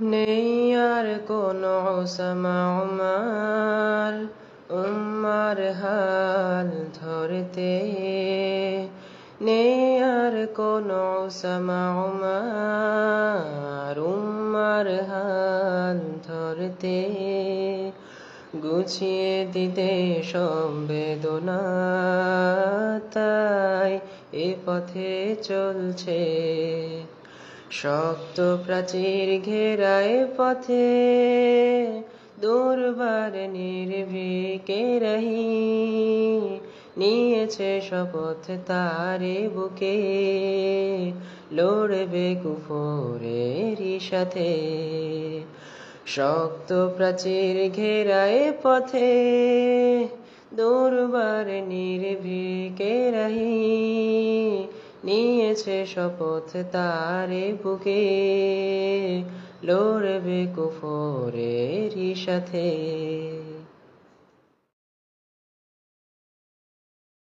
নেই আর কোনো ওসামা উমার উম্মার হাল ধরতে, নেই আর কোনো ওসামা উমার উম্মার হাল ধরতে, গুছিয়ে দিতে সম্বেদনা, তাই এ পথে চলছে। শক্ত প্রাচীর ঘেরায় পথে, দুর্বার নির্ভীকে রহি, নিয়েছে শপথ তারে বুকে, লড়বে কুফরেরই সাথে। শক্ত প্রাচীর ঘেরায় পথে, দুর্বার নির্ভীকে রহি, নিয়েছে শপথ তারে বুকে, লড়বে কুফরেরই সাথে।